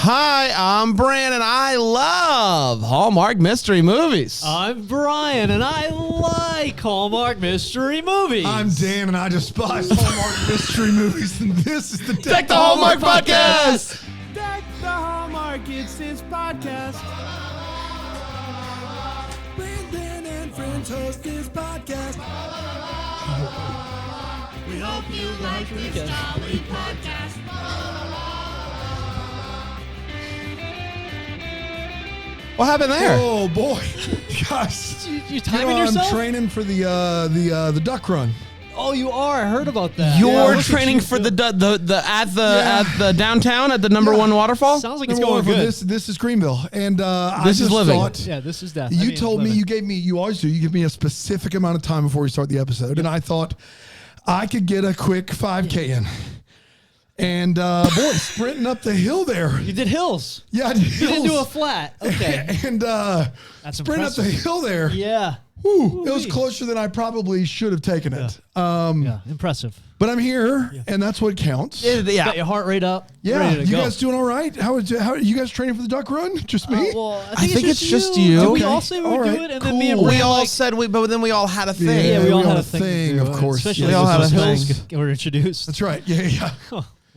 Hi, I'm Bran, and I love Hallmark mystery movies. I'm Brian, and I like Hallmark mystery movies. I'm Dan, and I despise Hallmark mystery movies, and this is the Deck the Hallmark Podcast. Deck the Hallmark, it's his podcast. Brandon and friends host this podcast. We hope you like this jolly podcast. What happened there? Oh boy, guys! You timing yourself? I'm training for the duck run. Oh, you are. I heard about that. You're training for the downtown at the number one waterfall. Sounds like it's Number going one, good. This is Greenville, and This is living. Yeah, this is death. You told me, you gave me, you always do. You give me a specific amount of time before we start the episode, and I thought I could get a quick 5K in. And boy, sprinting up the hill there. You did hills. Yeah, I did You didn't do a hills. flat. Okay. And That's sprinting up the impressive. hill there. Yeah. Whew, it was closer than I probably should have taken it. Yeah. Impressive. But I'm here, and that's what counts. Got your heart rate up. Yeah, Ready to you go. guys doing all right? How are you guys training for the duck run? Just me? Well, I think it's just you. Did we Okay. all say we All would do right. it? And then me and Cool. Brian, We all like, said but then we all had a thing. Yeah, we all had a thing, thing to do, of course. Especially We all had a as thing. hills were introduced. That's right. Yeah.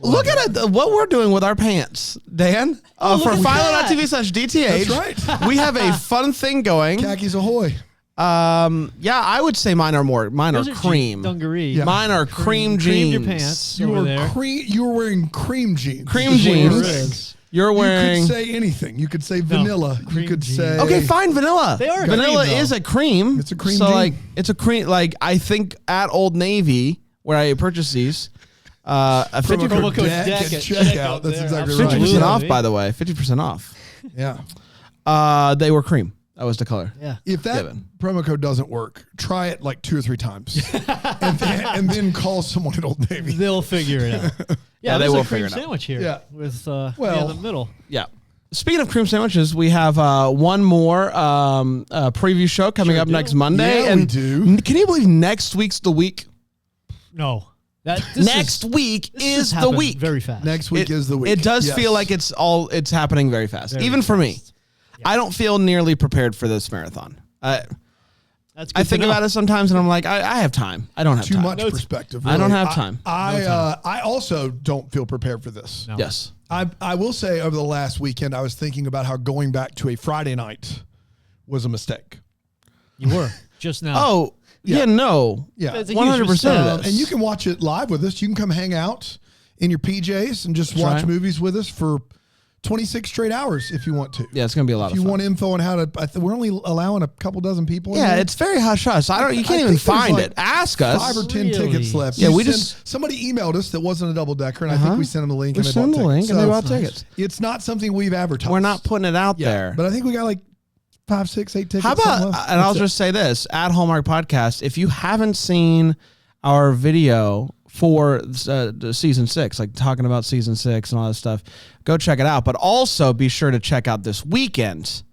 Look at it, what we're doing with our pants, Dan. look For at that. philo.tv/DTH, That's right. we have a fun thing going. Khakis ahoy. Yeah, I would say mine are Those are cream. dungaree. Yeah. Mine are cream jeans. Creamed your pants You over were there. you were wearing cream jeans. Cream is what jeans. you're It saying. is. You're You wearing. could say anything. You could say vanilla. You cream could jeans. say Okay, fine, vanilla. They are vanilla cream, though. is a cream. It's a cream So jean. like it's a cream. Like I think at Old Navy where I purchased these, a 50% Promo code Deck DECK at at checkout. That's there. exactly Absolutely. right. off. By the way, 50% off. Yeah. They were cream. That was the color. Yeah. If that Given. promo code doesn't work, try it like 2 or 3 times, and then call someone at Old Navy. They'll figure it out. Yeah, they there's will a cream figure it out. sandwich here. Yeah. With Well- in the middle. Yeah. Speaking of cream sandwiches, we have one more preview show coming up next Monday. Yeah, and we do. Can you believe next week's the week? No. Next week is the week. Very fast. Next week is the week. It does Yes. feel like it's happening very fast. Very Even for me. fast. I don't feel nearly prepared for this marathon. That's good I think to know. about it sometimes and I'm like, I have time. I don't have Too time. much perspective. I don't really. have time. I also don't feel prepared for this. No. Yes. I will say over the last weekend, I was thinking about how going back to a Friday night was a mistake. You were just now. Oh, yeah, no. Yeah. That's a huge 100% mistake. of this. And you can watch it live with us. You can come hang out in your PJs and just watch right. movies with us for 26 straight hours if you want to. Yeah, it's going to be a lot If of you fun. want info on how to, we're only allowing a couple dozen people. in Yeah, there. it's very hush hush. You can't I even think there's find like it. Ask us. 5 or 10 Really? tickets left. Yeah, we sent- just- somebody emailed us that wasn't a double decker, and I think we sent them the link. We and they sent bought them the link tickets. and they So bought tickets. It's not something we've advertised. We're not putting it out Yeah, there. but I think we got like 5, 6, 8 tickets. How something about, left. and I'll That's it. just say this, at Hallmark Podcast, if you haven't seen our video for the season 6, like talking about season 6 and all that stuff, go check it out. But also be sure to check out this weekend.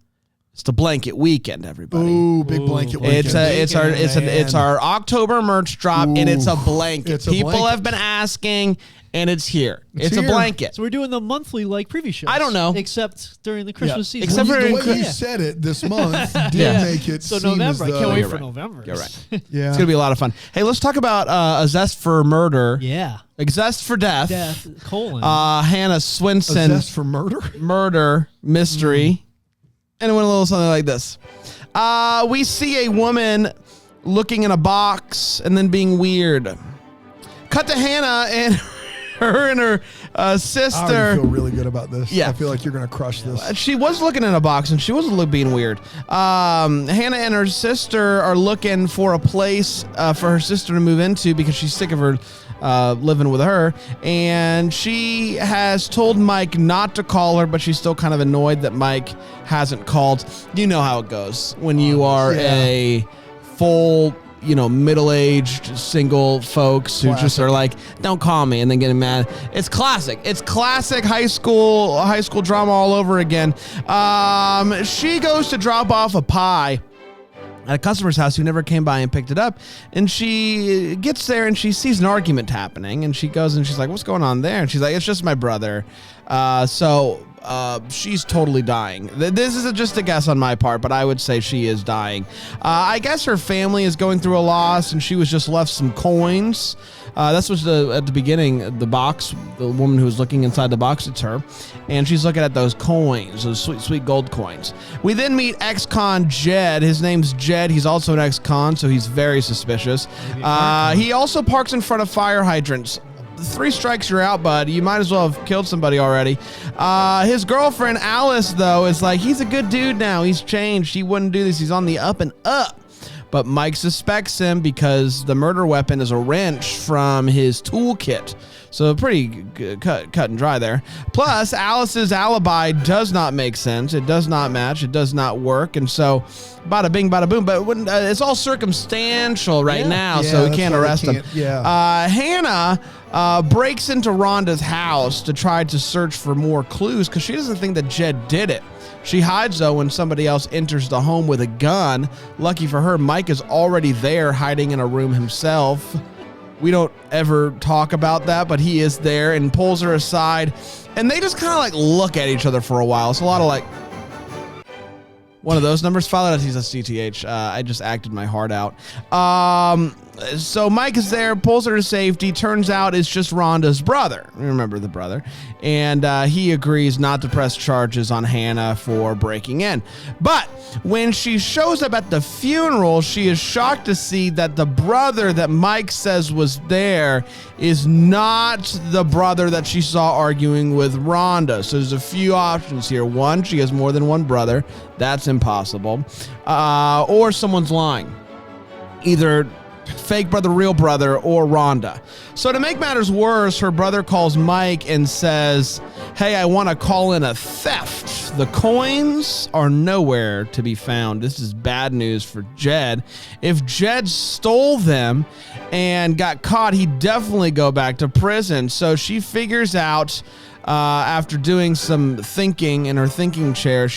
It's the blanket weekend, everybody. Ooh, big blanket weekend. It's our October merch drop, and it's a blanket. It's a People blanket. have been asking, and it's here. It's a here. blanket. So we're doing the monthly preview shows. I don't know. Except during the Christmas season. Except for the in way you Chris- said it this month did Yeah. make it So seem November. as I can't though- wait You're for right. November. You're right. Yeah. It's going to be a lot of fun. Hey, let's talk about a Zest for Murder. Yeah. A Zest for Death. Death, colon. Hannah A Swensen zest for murder? murder mystery. And it went a little something like this. We see a woman looking in a box and then being weird. Cut to Hannah and her and her I already sister. feel really good about this. Yeah. I feel like you're going to crush this. She was looking in a box and she wasn't being weird. Hannah and her sister are looking for a place for her sister to move into because she's sick of her living with her. And she has told Mike not to call her, but she's still kind of annoyed that Mike hasn't called. You know how it goes when you are Yeah. a full, middle-aged single folks who just are like, don't call me, and then getting mad. It's classic. It's classic high school drama all over again. She goes to drop off a pie at a customer's house who never came by and picked it up. And she gets there and she sees an argument happening. And she goes and she's like, what's going on there? And she's like, it's just my brother. So she's totally dying. This is just a guess on my part, but I would say she is dying. I guess her family is going through a loss, and she was just left some coins. That's what's at the beginning, the box, the woman who was looking inside the box, it's her. And she's looking at those coins, those sweet, sweet gold coins. We then meet ex-con Jed. His name's Jed. He's also an ex-con, so he's very suspicious. He also parks in front of fire hydrants. 3 strikes, you're out, bud. You might as well have killed somebody already. His girlfriend, Alice, though, is like, he's a good dude now. He's changed. He wouldn't do this. He's on the up and up. But Mike suspects him because the murder weapon is a wrench from his toolkit. So pretty cut and dry there. Plus, Alice's alibi does not make sense. It does not match. It does not work. And so, bada bing, bada boom. But it's all circumstantial right now, so we can't arrest him. Hannah breaks into Rhonda's house to try to search for more clues because she doesn't think that Jed did it. She hides, though, when somebody else enters the home with a gun. Lucky for her, Mike is already there, hiding in a room himself. We don't ever talk about that, but he is there and pulls her aside. And they just kind of like look at each other for a while. It's a lot of like, one of those numbers. Follow that. He's a CTH. I just acted my heart out. So Mike is there, pulls her to safety. Turns out it's just Rhonda's brother. Remember the brother. And he agrees not to press charges on Hannah for breaking in. But when she shows up at the funeral, she is shocked to see that the brother that Mike says was there is not the brother that she saw arguing with Rhonda. So there's a few options here. One, she has more than one brother. That's impossible. Or someone's lying. Either fake brother, real brother, or Rhonda. So to make matters worse, her brother calls Mike and says, hey, I want to call in a theft. The coins are nowhere to be found. This is bad news for Jed. If Jed stole them and got caught, he'd definitely go back to prison. So she figures out, after doing some thinking in her thinking chair,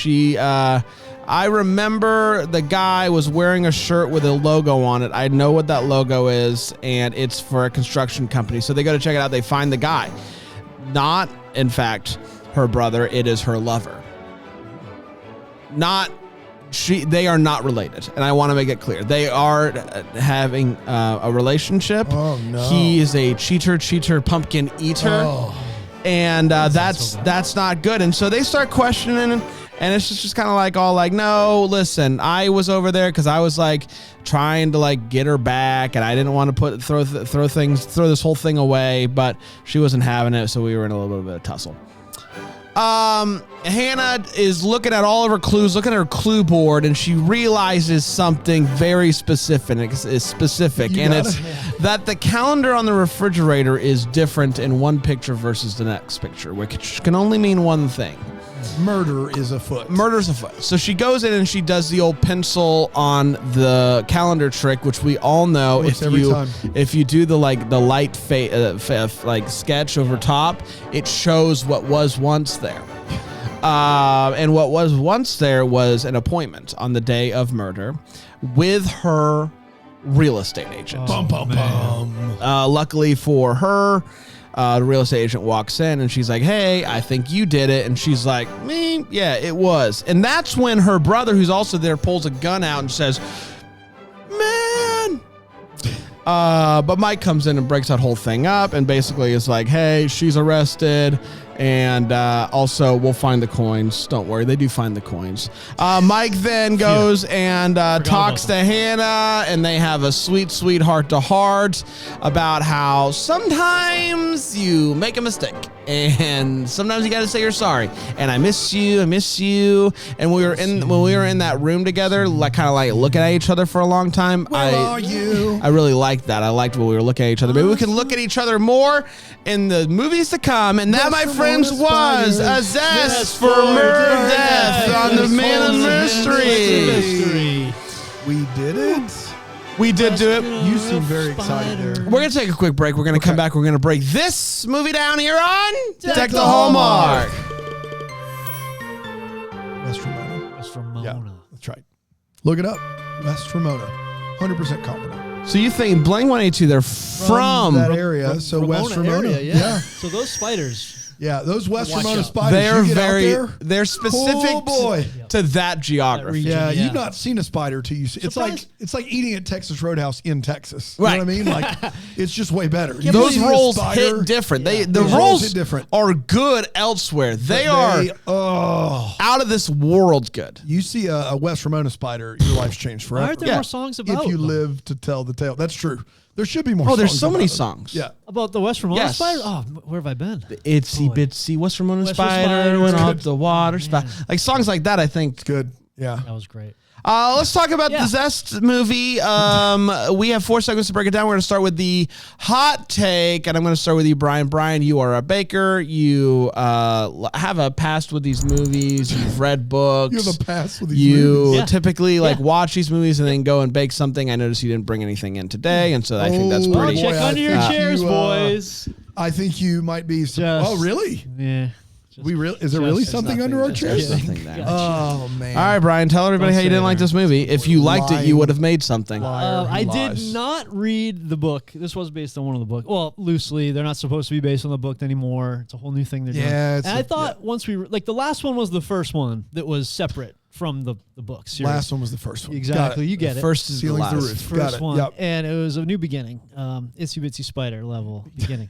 I remember the guy was wearing a shirt with a logo on it. I know what that logo is, and it's for a construction company. So they go to check it out. They find the guy. Not, in fact, her brother. It is her lover. They are not related, and I want to make it clear. They are having a relationship. Oh, no. He is a cheater, pumpkin eater. Oh. And that's not good. And so they start questioning. And it's just kind of like all like, no, listen, I was over there because I was like trying to like get her back, and I didn't want to throw this whole thing away, but she wasn't having it, so we were in a little bit of a tussle. Hannah is looking at all of her clues, looking at her clue board, and she realizes something very specific. It's that the calendar on the refrigerator is different in one picture versus the next picture, which can only mean one thing. Murder is afoot. Murder's afoot. So she goes in and she does the old pencil on the calendar trick, which we all know. If you do the light sketch over top, it shows what was once there. And what was once there was an appointment on the day of murder with her real estate agent. Luckily for her, the real estate agent walks in and she's like, hey, I think you did it. And she's like, me? Yeah, it was. And that's when her brother, who's also there, pulls a gun out and says, man. But Mike comes in and breaks that whole thing up and basically is like, hey, she's arrested. And also, we'll find the coins. Don't worry, they do find the coins. Mike then goes and talks to Hannah, and they have a sweet, sweet heart-to-heart about how sometimes you make a mistake, and sometimes you got to say you're sorry. And I miss you. And when we were in that room together, like kind of like looking at each other for a long time. Where are you? I really liked that. I liked when we were looking at each other. Maybe we can look at each other more in the movies to come. And that, my friends, was a Zest for Murder Death on the Man of Mystery. We did it. We did do it. You seem very excited there. We're going to take a quick break. We're going to come back. We're going to break this movie down here on Deck the Hallmark. West Ramona. West Ramona. Yeah, that's right. Look it up. West Ramona. 100% confident. So you think Blink 182, they're from that area. So Ramona West Ramona. area, yeah. So those spiders. Yeah, those West Watch Ramona out. spiders. They're you get out very, there, they're specific oh boy. to that geography. region. Yeah, Yeah. you've not seen a spider till you see. Surprise. It's like eating at Texas Roadhouse in Texas. You Right. know what I mean? Like it's just way better. You Those see a rolls spider- hit different. The Those rolls rolls hit different. are good elsewhere. They are out of this world good. You see a West Ramona spider, your life's changed forever. Why aren't there more songs about if you them? live to tell the tale. That's true. There should be more. Oh, there's songs so many about it. songs. Yeah. About the West Ramona Yes. spider? Oh, where have I been? Itsy Boy. bitsy West Ramona West spider Spider, went good. up the water. Like songs like that, I think. Good. Yeah. That was great. Let's talk about Yeah. the Zest movie. We have 4 segments to break it down. We're going to start with the hot take, and I'm going to start with you, Brian. Brian, you are a baker. You have a past with these movies. You've read books. You have a past with these You movies. Yeah. typically like Yeah. watch these movies and then go and bake something. I noticed you didn't bring anything in today, and so I think that's Oh, Well, pretty. boy, check I under your think chairs, you, boys. I think you might be. Oh, really? Yeah. We really? Is there really something under our chairs? There's nothing there. Oh man. All right, Brian, tell everybody Don't how you say didn't it, like Aaron. this movie. If you liked it, you would have made something. Liar, he I lies. did not read the book. This was based on one of the books. Well, loosely. They're not supposed to be based on the book anymore. It's a whole new thing they're doing. Yeah, And I thought once we, like the last one was the first one that was separate from the book series. Last one was the first one. Exactly. Got You get it. First is the Ceiling's the last. roof. Got First it. one. Yep. And it was a new beginning. Itsy Bitsy Spider level beginning.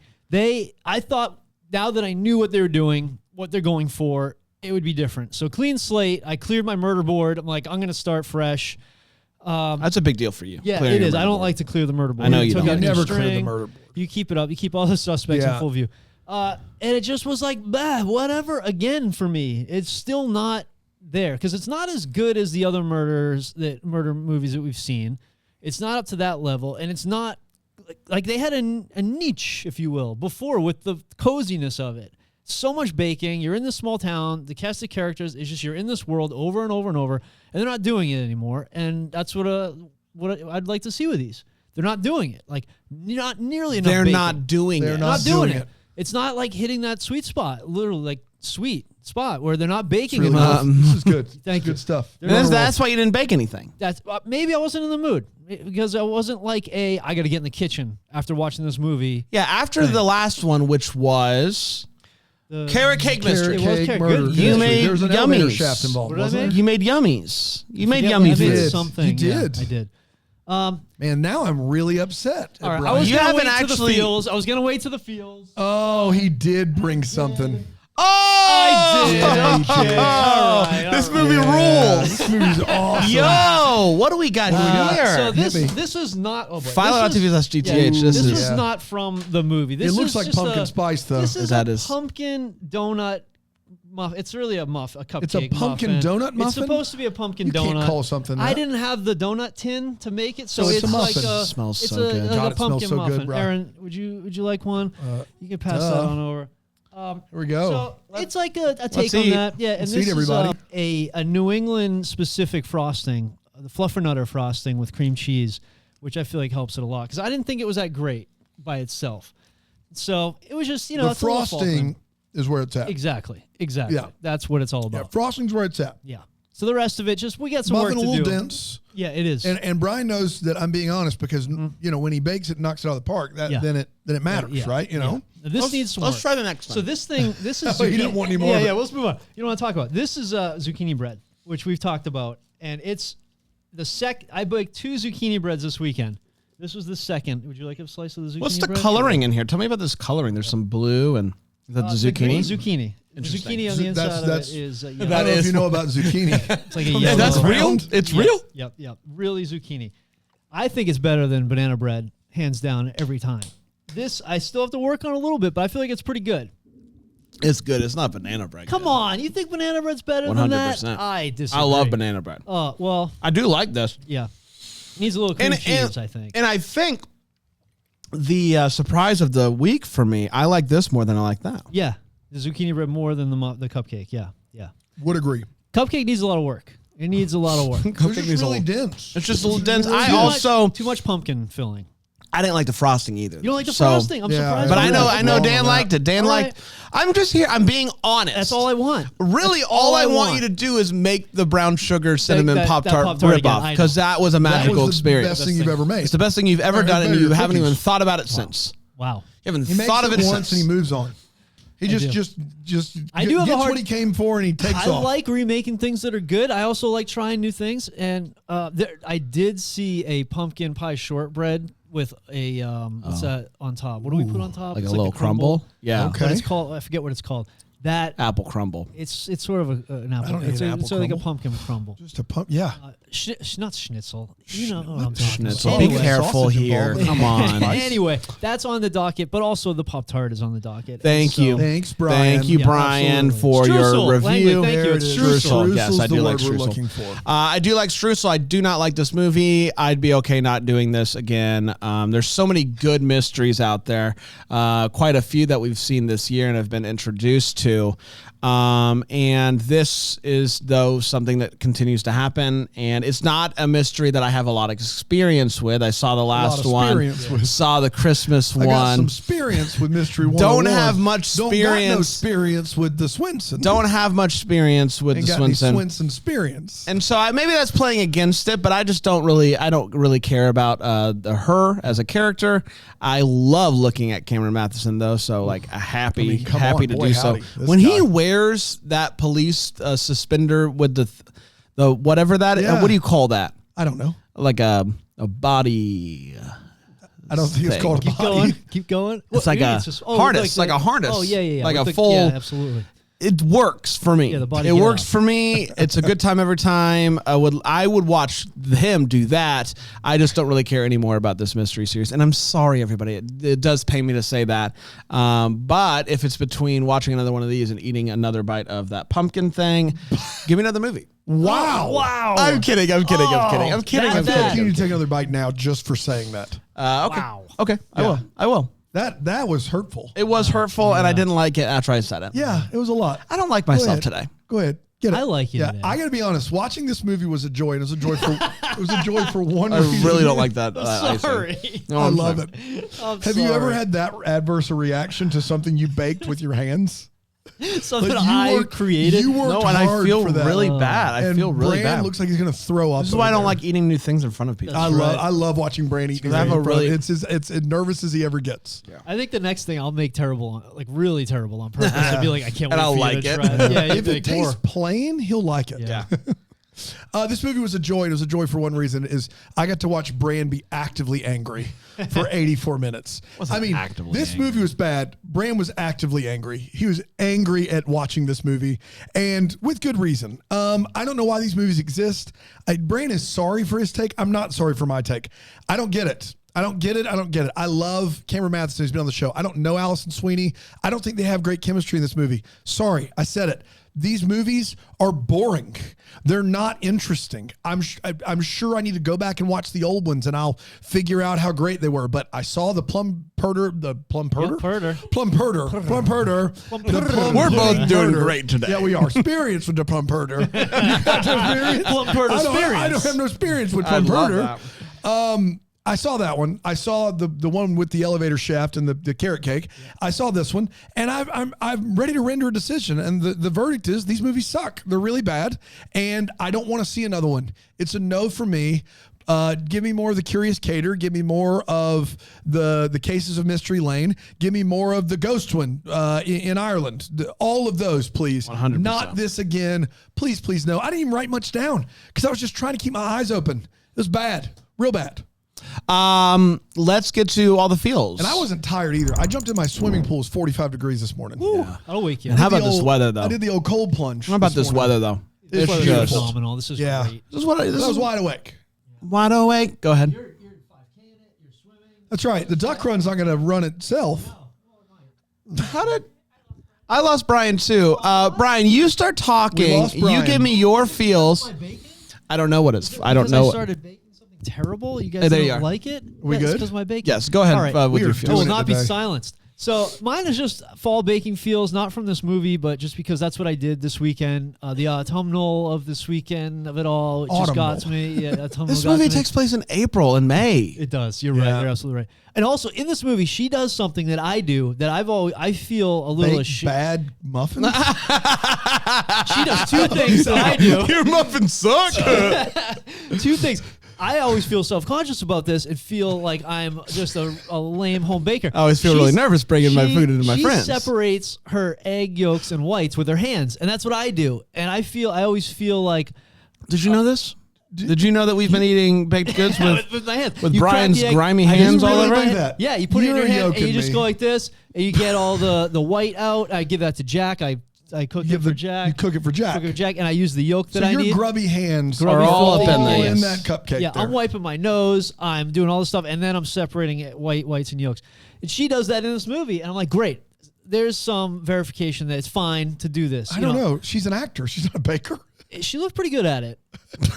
I thought now that I knew what they were doing, what they're going for, it would be different. So clean slate. I cleared my murder board. I'm like, I'm going to start fresh. That's a big deal for you. Yeah, clearing it your is. I murder don't board. like to clear the murder board. I know you Took don't. out You a new never clear the string. murder board. You keep it up. You keep all the suspects in Yeah. full view. And it just was like, bah, whatever. Again, for me, it's still not there because it's not as good as the other murder movies that we've seen. It's not up to that level, and it's not like they had a niche, if you will, before with the coziness of it. So much baking. You're in this small town. The cast of characters is just you're in this world over and over and over, and they're not doing it anymore. And that's what I'd like to see with these. They're not doing it. Like not nearly enough. They're baking. not doing They're it. not doing doing it. it. It's not like hitting that sweet spot, literally like sweet spot where they're not baking Really enough. good. This is good. Thank you. Good stuff. They're And not- that's why you didn't bake anything. That's maybe I wasn't in the mood because I wasn't like I got to get in the kitchen after watching this movie. Yeah, after the last one, which was The- Carrot Cake Mystery. It was carrot murder. good. You mystery. made There was an elevator yummies. shaft involved, What did I wasn't make? there? You made yummies. You made Yeah, yummy I made food. something. You Yeah, did. I did. Man, now I'm really upset. at All right, I Brian. was You gonna haven't wait to the actually- fields. I was gonna wait to the fields. Oh, he did bring something. Oh, I did. Okay. All right, this all movie Yeah, rules. This movie's awesome. Yo, what do we got here? So Hit me. this is not. Oh boy, Philo this is- TV GTH. yeah, This this is is not from the movie. This It looks is like just pumpkin a- spice, though. This is That a is. pumpkin donut muff. It's really a cupcake. It's a pumpkin muffin. donut It's muffin? supposed to be a pumpkin You donut. can't call something I that. didn't have the donut tin to make it, so So it's it's a like muffin. a Smells it's so a, good. like God, a it smells pumpkin so good, muffin. bro. Aaron, would you like one? You can pass that duh. on over. Here we go. So it's like a take on eat. that. Yeah, and Let's this eat, is everybody. a New England specific frosting, the Fluffernutter frosting with cream cheese, which I feel like helps it a lot because I didn't think it was that great by itself. So it was just the it's a little fall frosting thing. is where it's at. Exactly. Yeah. That's what it's all Yeah, about. frosting's where it's at. Yeah. So the rest of it, just we got some Muffin a work to little do. dense. Yeah, it is. And Brian knows that I'm being honest because you know when he bakes it and knocks it out of the park, that Yeah. then it matters, Yeah. right? You know. Yeah. This needs some Let's work. try the next one. So this is Oh, you didn't want any more Yeah, of it. yeah. Let's move on. You know what I'm talking about? This is zucchini bread, which we've talked about, and it's the I baked 2 zucchini breads this weekend. This was the second. Would you like a slice of the zucchini? What's the bread? coloring in here? Tell me about this coloring. There's some blue and is that the green zucchini? Zucchini. The zucchini on the inside That's- of it is. I don't know if you know about zucchini. It's like a Yeah, yellow. That's real. round. It's Yep, real. Yep. Really zucchini. I think it's better than banana bread, hands down, every time. This I still have to work on a little bit, but I feel like it's pretty good. It's good. It's not banana bread. Come on, you think banana bread's better than 100%. that? I disagree. I love banana bread. Oh well, I do like this. yeah. Needs a little cream cheese, I think. And I think the surprise of the week for me, I like this more than I like that. Yeah, the zucchini bread more than the cupcake. Yeah. Would agree. Cupcake needs a lot of work. It needs a lot of work. It's just really dense. It's just a little dense. I Too much- also too much pumpkin filling. I didn't like the frosting either. You don't like the So- frosting? I'm yeah, surprised. But by I know that. Wrong Dan on liked it. Dan All liked. right. I'm just here. I'm being honest. That's all I want. Really, That's all I want want you to do is make the brown sugar cinnamon that Pop-Tart Pop-Tart rip again, off I know. because that was a That magical was the experience. best thing you've ever made. It's the best thing you've ever Better done, and than you your haven't cookies. even thought about it since. Wow. You haven't He makes thought of it once since. and he moves on. He just I do have a gets hard- what he came for and he takes I off. like remaking things that are good. I also like trying new things. And I did see a pumpkin pie shortbread with a what's that on top? What do we put on top? Like It's a little crumble? Yeah. Okay. But it's called. I forget what it's called. That Apple crumble. it's sort of an apple. don't need It's, an apple it's like a crumble. pumpkin crumble. Just a pump. Yeah. Not schnitzel. You know what I'm talking Schnitzel. about. Be Anyway. careful Sausage here. involved. Come on. Anyway, that's on the docket, but also the Pop-Tart is on the docket. Thank And you. Thanks, Brian. Thank you, Yeah, Brian, absolutely. for your Streusel. review. Langley, thank you. There It's it is. streusel. Yes, I the do like word we're streusel. looking for. I do like streusel. I do not like this movie. I'd be okay not doing this again. There's so many good mysteries out there. Quite a few that we've seen this year and have been introduced to. And this is, though, something that continues to happen. And it's not a mystery that I have a lot of experience with. I saw the last one. experience with. Saw the Christmas I got some one. experience with Mystery 101. Don't have much Don't got no experience. experience with the Swensen. Don't have much experience with Ain't the got any Swensen. Swensen experience. And so maybe that's playing against it, but I just don't really care about her as a character. I love looking at Cameron Matheson though, so like happy come on, to boy, do so. howdy. This When he guy. wears that police suspender with the whatever that is, Yeah. what do you call that? I don't know. Like a body. I don't think it's Thing. called a Keep body. going. Keep going. It's like maybe a just- harness, like a harness. Oh yeah. Like With a the- full- Yeah, absolutely. It works for me. Yeah, the body it get works up. for me. It's a good time every time. I would watch him do that. I just don't really care anymore about this mystery series. And I'm sorry, everybody. It does pain me to say that. But if it's between watching another one of these and eating another bite of that pumpkin thing, give me another movie. Wow. Wow. I'm kidding. I'm kidding. I'm kidding. I'm kidding. that- I'm I feel like you kidding. need to take another bite now just for saying that. Okay. Wow. Okay. I will. That was hurtful. It was hurtful, and I didn't like it after I said it. Yeah, it was a lot. I don't like Go myself ahead. today. Go ahead. Get it. I like it, Yeah, man. I got to be honest. Watching this movie was a joy. And it was a joy for one I reason. really don't like that. icing. Sorry. No, I I'm love sorry. it. I'm Have you ever sorry. had that adverse reaction to something you baked with your hands? something Like, you I worked- created? You worked No, and I hard feel for that. really bad. I and feel really Brand bad. looks like he's gonna throw up. This is why I don't over like eating new things in front of people. there. I That's right. love watching Brand eat. I have a really- it's as nervous as he ever gets. Yeah. I think the next thing I'll make terrible, like really terrible on purpose. I'd be like, I can't wait And I'll for you like to it. try it. Yeah, If it tastes plain, he'll like it. Yeah. This movie was a joy. It was a joy for one reason: is I got to watch Brand be actively angry for 84 minutes. I mean, actively this angry. movie was bad. Brand was actively angry. He was angry at watching this movie, and with good reason. I don't know why these movies exist. Brand is sorry for his take. I'm not sorry for my take. I don't get it. I don't get it. I love Cameron Matheson. He's been on the show. I don't know Allison Sweeney. I don't think they have great chemistry in this movie. Sorry, I said it. These movies are boring. They're not interesting. I'm sure I need to go back and watch the old ones and I'll figure out how great they were. But I saw the Plum Perder. We're both doing great today. Yeah, we are. Experience with the Plum Perder. You got no experience? Plum Perder I don't experience. have no experience with I Plum love Perder. that. I saw that one. I saw the one with the elevator shaft and the carrot cake. Yeah. I saw this one, and I'm ready to render a decision. And the verdict is these movies suck. They're really bad, and I don't want to see another one. It's a no for me. Give me more of the Curious Cater. Give me more of the Cases of Mystery Lane. Give me more of the Ghost one in Ireland. All of those, please. 100%. Not this again. Please, please, no. I didn't even write much down because I was just trying to keep my eyes open. It was bad, real bad. Let's get to all the feels. And I wasn't tired either. I jumped in my swimming pool. It was 45 degrees this morning. I'll wake you And how up. about this weather, though? I did the old cold plunge. How about this morning. weather, though? This It's weather's just Phenomenal. This is Yeah. great. this is what I was wide awake. wide awake. Go ahead. You're 5K'ing it. You're swimming. That's right. The duck run's not going to run itself. How did I lost Brian too? Brian, you start We talking. lost You Brian. give me your feels. I don't know what it's. I don't know. I started baking something terrible. You guys Hey, there you don't are. like it? We good? Because my bacon. Yes, go ahead All right. with We your are feels. I will doing it not be today. silenced. So mine is just fall baking feels, not from this movie, but just because that's what I did this weekend. The autumnal of this weekend of it all just got to me. Yeah, autumnal This got movie to me. takes place in April and May. It does. You're Yeah. right. You're absolutely right. And also in this movie, she does something that I do that I feel a little Bake ashamed. bad muffins. She does two things that I do. Your muffins suck. Two things. I always feel self-conscious about this and feel like I'm just a lame home baker. I always feel really nervous bringing my food into my friends. She separates her egg yolks and whites with her hands, and that's what I do. And I always feel like. Did you know this? Did you know that we've been eating baked goods with my hands? with You crack Brian's the egg- grimy I hands didn't all really over do it? that. Yeah, you put it in your You're hand and you yoking just me. go like this, and you get all the white out. I give that to Jack. I cook it for Jack. You cook it for Jack. Cook it for Jack, and I use the yolk that So I your need. grubby hands Grubby are all filthy up in hands. that cupcake. Yeah, there. I'm wiping my nose. I'm doing all this stuff, and then I'm separating it, whites and yolks. And she does that in this movie, and I'm like, great. There's some verification that it's fine to do this. I don't know. She's an actor. She's not a baker. She looked pretty good at it.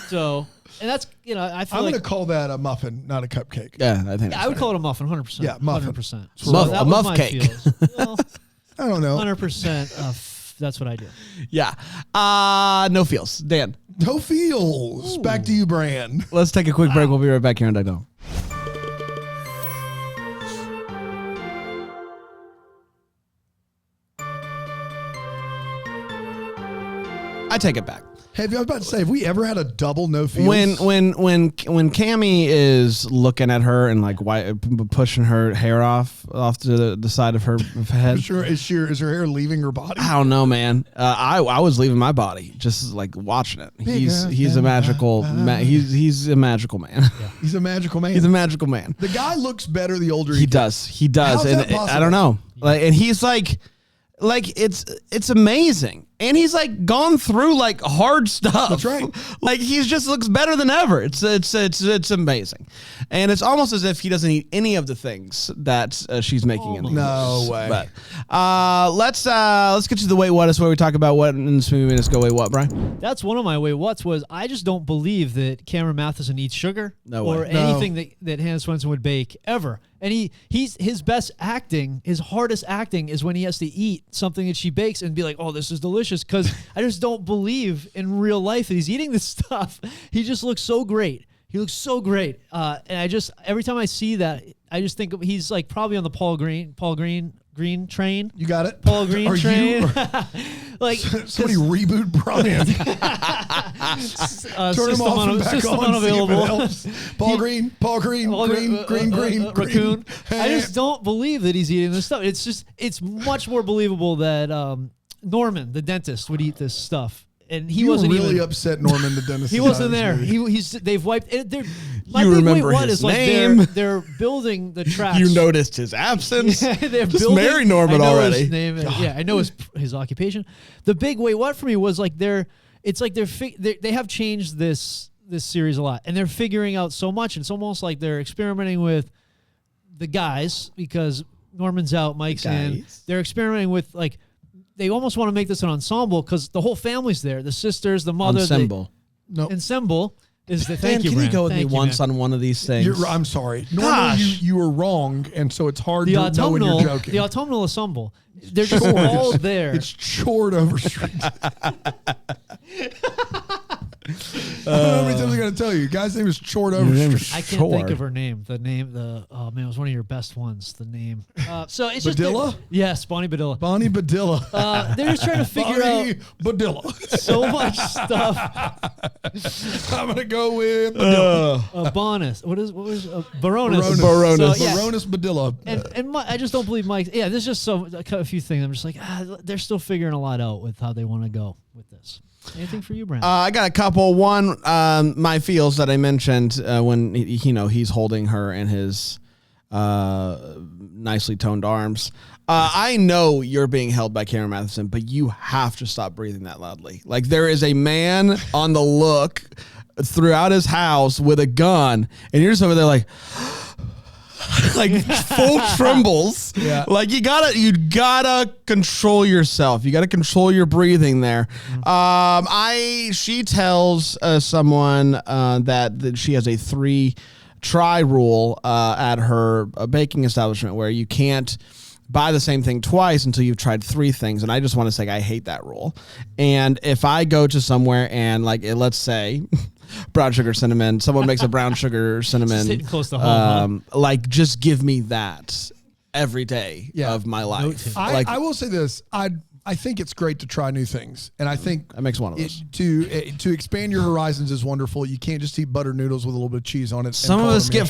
So, and that's, I feel I'm like going to call that a muffin, not a cupcake. Yeah, I think I would call it a muffin, 100%. Yeah, muffin. 100%. A muff cake. Well, I don't know. 100%. That's what I do. Yeah. No feels. Dan, No feels. Back to you, Bran. let's take a quick break. We'll be right back here on Duck Dome. I take it back. Hey, I was about to say, have we ever had a double no feels? When Cammy is looking at her and like pushing her hair off to the side of her head. Sure, is her hair leaving her body? I don't know, man. I was leaving my body just like watching it. He's a magical he's a magical man. Yeah. He's a magical man. He's a magical man. The guy looks better the older He does. He does. How's And that possible? I don't know. Like, and he's like it's amazing. And he's like gone through like hard stuff. That's right. Like he just looks better than ever. It's amazing. And it's almost as if he doesn't eat any of the things that she's making in the No movies. way. But let's get to the wait what is where we talk about what in this movie made us go wait what, Brian? That's one of my wait what's was I just don't believe that Cameron Matheson eats sugar No or way. anything that Hannah Swensen would bake ever. And he's his best acting, his hardest acting is when he has to eat something that she bakes and be like, oh, this is delicious. Because I just don't believe in real life that he's eating this stuff. He just looks so great. He looks so great. And I just, every time I see that, I just think he's like probably on the Paul Green train. You got it? Paul Green Are train. You, like somebody reboot Brian. Turn him off and back system on. See if it unavailable. helps. Paul Green, green. Raccoon. I just don't believe that he's eating this stuff. It's much more believable that Norman, the dentist, would eat this stuff. And he You wasn't really even, upset Norman the dentist. he wasn't there. They've wiped it. My You big remember wait, what his is like name. they're building the tracks. You noticed his absence. They're Just building, marry Norman I know already. His name, yeah, I know his occupation. The big wait what for me was like they have changed this series a lot, and they're figuring out so much. And it's almost like they're experimenting with the guys because Norman's out, Mike's in. They're experimenting with like they almost want to make this an ensemble because the whole family's there. The sisters, the mother, Ensemble. ensemble is the Dan, thank you. can you Brand. go with Thank me you, once man. on one of these things? I'm sorry. Normally you were wrong, and so it's hard The to know when you're autumnal, joking. the autumnal ensemble. They're just all there. It's Chord Overstreet. I don't know how many times I got to tell you. Guy's name is Chord Overstreet. I can't think of her name. The name, oh man, it was one of your best ones. The name. So it's just Badilla? Yes, Bonnie Badilla. Bonnie Badilla. They're just trying to figure Bonnie out Badilla. so much stuff. I'm gonna go with Badilla. Bonus. What was Baroness? Baroness. So, yeah. Baroness Badilla. And I just don't believe Mike. Yeah, there's just a few things. I'm just like, they're still figuring a lot out with how they want to go with this. Anything for you, Brandon? I got a couple. One, my feels that I mentioned when he's holding her in his nicely toned arms. I know you're being held by Cameron Matheson, but you have to stop breathing that loudly. Like there is a man on the look throughout his house with a gun, and you're just over there like. Like full trembles. Yeah. Like you gotta control yourself. You gotta control your breathing there. She tells someone that she has a 3-try rule at her baking establishment where you can't buy the same thing twice until you've tried 3 things. And I just want to say I hate that rule. And if I go to somewhere and like let's say brown sugar cinnamon, someone makes a brown sugar cinnamon, Just hitting close to home, like just give me that every day of my life. I will say this. I think it's great to try new things, and I think that makes one of us. To expand your horizons is wonderful. You can't just eat buttered noodles with a little bit of cheese on it. Some of us get.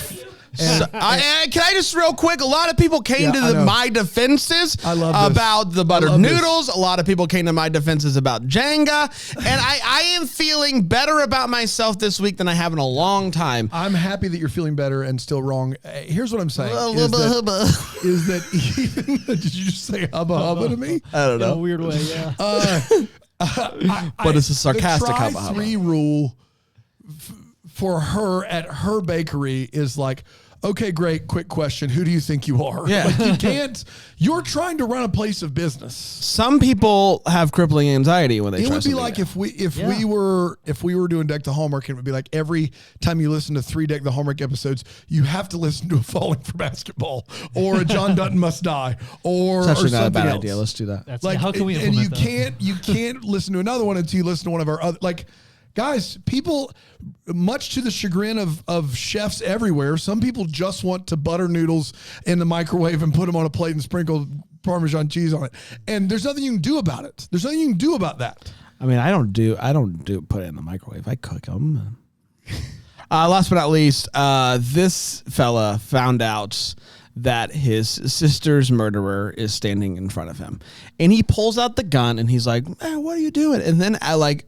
Can I just real quick? A lot of people came to my defenses about the buttered noodles. A lot of people came to my defenses about Jenga, and I am feeling better about myself this week than I have in a long time. I'm happy that you're feeling better and still wrong. Here's what I'm saying: is that even did you just say hubba hubba to me? I don't know. In a weird way, yeah. But it's a sarcastic the hubba hubba. 3 rule for her at her bakery is like, okay, great. Quick question. Who do you think you are? Yeah. Like you can't, you're trying to run a place of business. Some people have crippling anxiety when they try something. It would be something like new. if we were doing Deck the Hallmark, it would be like every time you listen to 3 Deck the Hallmark episodes, you have to listen to a Falling for Basketball or a John Dutton Must Die or It's actually not a something bad else. idea. Let's do that. That's Like, how can we and implement you can't listen to another one until you listen to one of our other, like, guys, people, much to the chagrin of chefs everywhere, some people just want to butter noodles in the microwave and put them on a plate and sprinkle Parmesan cheese on it. And there's nothing you can do about it. There's nothing you can do about that. I mean, I don't put it in the microwave. I cook them. Last but not least, this fella found out that his sister's murderer is standing in front of him, and he pulls out the gun and he's like, "Man, what are you doing?" And then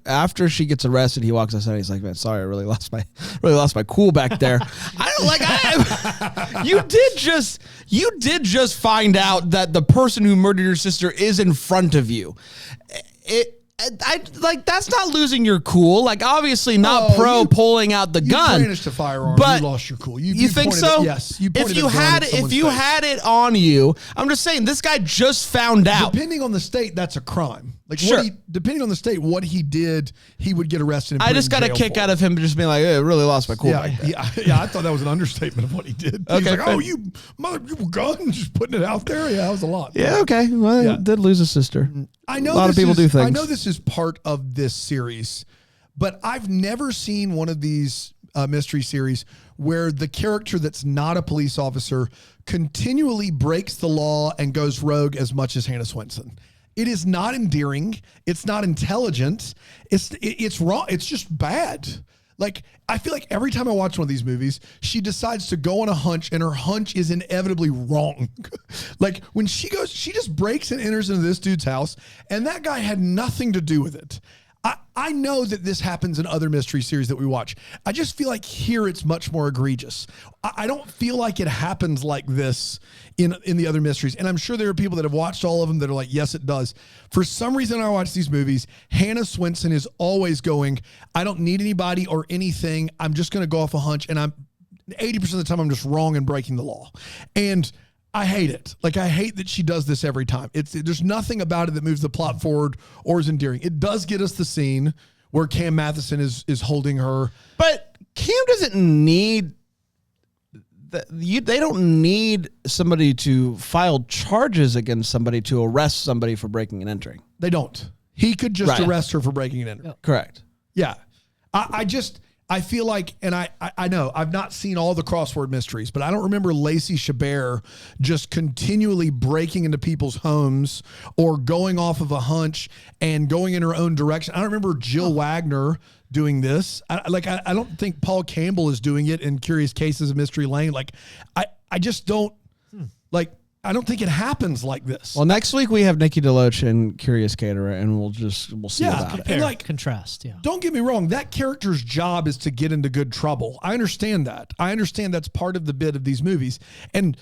after she gets arrested, he walks outside and he's like, "Man, sorry, I really lost my cool back there." You did just find out that the person who murdered your sister is in front of you. That's not losing your cool. Like, obviously not pulling out the gun. You brandished a firearm. But you lost your cool. You think so? Yes. If you had it on you, I'm just saying this guy just found out. Depending on the state, that's a crime. Like, sure. Depending on the state, what he did, he would get arrested. And I just got a kick out of him just being like, "Hey, I really lost my cool." Yeah, I thought that was an understatement of what he did. Okay, he was like, "Oh, you gun, just putting it out there." Yeah, that was a lot. Yeah, okay. Well, he did lose a sister. I know a lot of people do things. I know this is part of this series, but I've never seen one of these mystery series where the character that's not a police officer continually breaks the law and goes rogue as much as Hannah Swensen. It is not endearing. It's not intelligent. It's wrong. It's just bad. Like, I feel like every time I watch one of these movies, she decides to go on a hunch, and her hunch is inevitably wrong. Like, when she just breaks and enters into this dude's house, and that guy had nothing to do with it. I know that this happens in other mystery series that we watch. I just feel like here it's much more egregious. I don't feel like it happens like this in the other mysteries. And I'm sure there are people that have watched all of them that are like, yes, it does. For some reason, I watch these movies, Hannah Swensen is always going, I don't need anybody or anything. I'm just going to go off a hunch. And 80% of the time, I'm just wrong and breaking the law. And I hate it. Like, I hate that she does this every time. There's nothing about it that moves the plot forward or is endearing. It does get us the scene where Cam Matheson is holding her. But Cam doesn't need... They don't need somebody to file charges against somebody to arrest somebody for breaking and entering. They don't. He could just arrest her for breaking and entering. Correct. Yeah. I feel like, and I know, I've not seen all the crossword mysteries, but I don't remember Lacey Chabert just continually breaking into people's homes or going off of a hunch and going in her own direction. I don't remember Jill Wagner doing this. I don't think Paul Campbell is doing it in Curious Cases of Mystery Lane. Like, I just don't, I don't think it happens like this. Well, next week we have Nikki DeLoach and Curious Caterer, and we'll see about it. And contrast. Yeah. Don't get me wrong. That character's job is to get into good trouble. I understand that. I understand that's part of the bit of these movies. And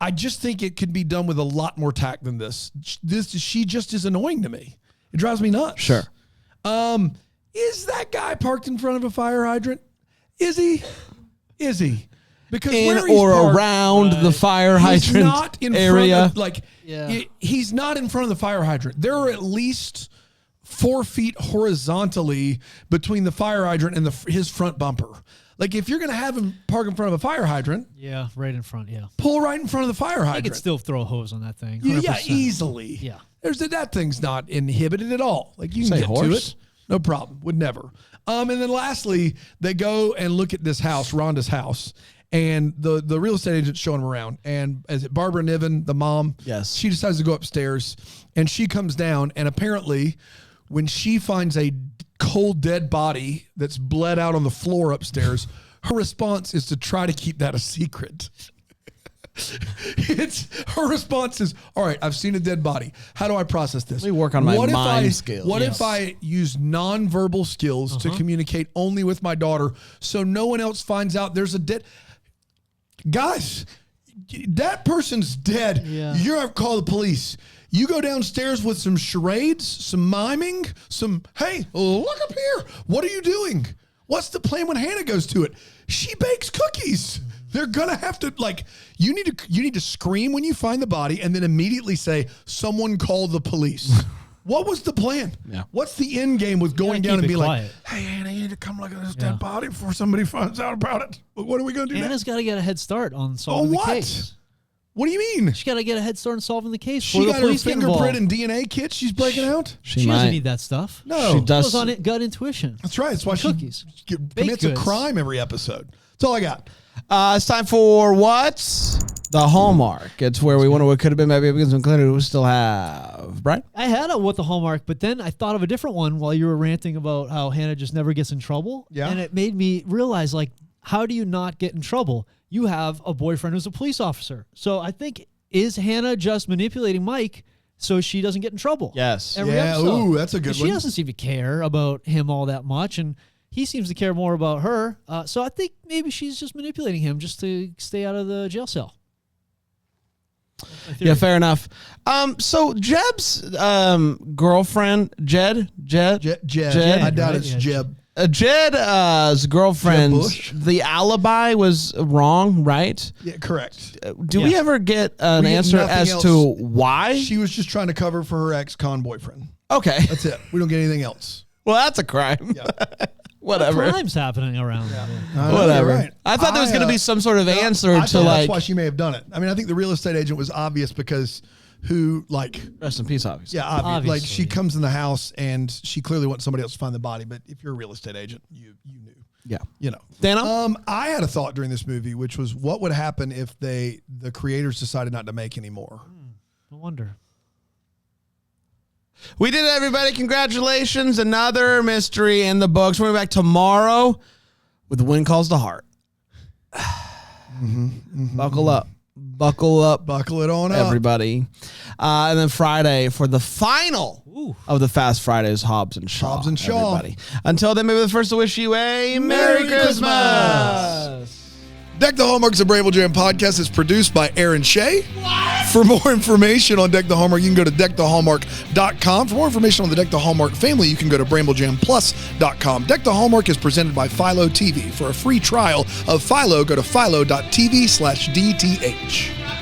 I just think it could be done with a lot more tact than this. She just is annoying to me. It drives me nuts. Sure. Is that guy parked in front of a fire hydrant? Is he? Because in or parked, around the fire hydrant not in area. Front of, he's not in front of the fire hydrant. There are at least 4 feet horizontally between the fire hydrant and his front bumper. Like, if you're going to have him park in front of a fire hydrant. Yeah, right in front, yeah. Pull right in front of the fire hydrant. You could still throw a hose on that thing. 100%. Yeah, easily. Yeah. That thing's not inhibited at all. Like, you can get to it. No problem. Would never. And then lastly, they go and look at this house, Rhonda's house. and the real estate agent's showing him around. And is it Barbara Niven, the mom? Yes. She decides to go upstairs, and she comes down, and apparently when she finds a cold, dead body that's bled out on the floor upstairs, her response is to try to keep that a secret. Her response is, all right, I've seen a dead body. How do I process this? Let me work on my mind skills. What if I use nonverbal skills to communicate only with my daughter so no one else finds out there's a dead... Guys, that person's dead. Yeah. You're going to call the police. You go downstairs with some charades, some miming, hey, look up here. What are you doing? What's the plan when Hannah goes to it? She bakes cookies. They're going to have to, you need to scream when you find the body and then immediately say, someone call the police. What was the plan? Yeah. What's the end game with going down and being quiet. like, hey, Hannah, you need to come look at this dead body before somebody finds out about it. But what are we going to do Hannah's got to get a head start on now? solving the what? case. What do you mean? She got to get a head start on solving the case. She before got the her police get involved. fingerprint and DNA kit she's breaking out? She doesn't need that stuff. No. She It does. goes on it, gut intuition. That's right. That's why Cookies. she commits a goods. crime every episode. That's all I got. It's time for what? The Hallmark. It's where we wonder what could have been, maybe because we still have. Brian? I had a what the Hallmark, but then I thought of a different one while you were ranting about how Hannah just never gets in trouble. Yeah. And it made me realize, how do you not get in trouble? You have a boyfriend who's a police officer. So I think, is Hannah just manipulating Mike so she doesn't get in trouble? Yes. Every Yeah, episode. ooh, that's a good She one. doesn't seem to care about him all that much, and he seems to care more about her. So I think maybe she's just manipulating him just to stay out of the jail cell. Yeah, fair enough. So Jeb's girlfriend, Jed. I doubt right? it's Yeah, Jeb. Jed's girlfriend, Bush? the alibi was wrong, right? Yeah, correct. Do we ever get an We get answer nothing as else. to why? She was just trying to cover for her ex-con boyfriend. Okay. That's it. We don't get anything else. Well, that's a crime. Yeah. Whatever. Crimes happening around. Whatever. You're right. I thought there was going to be some sort of answer I to thought like. that's why she may have done it. I mean, I think the real estate agent was obvious because Rest in peace, obviously. yeah, obvious. Like Obviously. she comes in the house and she clearly wants somebody else to find the body. But if you're a real estate agent, you knew. Yeah. You know. Dano? I had a thought during this movie, which was what would happen if the creators decided not to make any more. No wonder. We did it, everybody. Congratulations. Another mystery in the books. We'll be back tomorrow with When Calls the Heart. Buckle up. Buckle up, Buckle it on up. everybody. And then Friday for the final of the Fast Fridays, Hobbs and Shaw. Hobbs and Shaw. Everybody. Until then, maybe the first to wish you a Merry Christmas. Deck the Hallmark's a Bramble Jam podcast is produced by Aaron Shea. For more information on Deck the Hallmark, you can go to deckthehallmark.com. For more information on the Deck the Hallmark family, you can go to bramblejamplus.com. Deck the Hallmark is presented by Philo TV. For a free trial of Philo, go to philo.tv/DTH.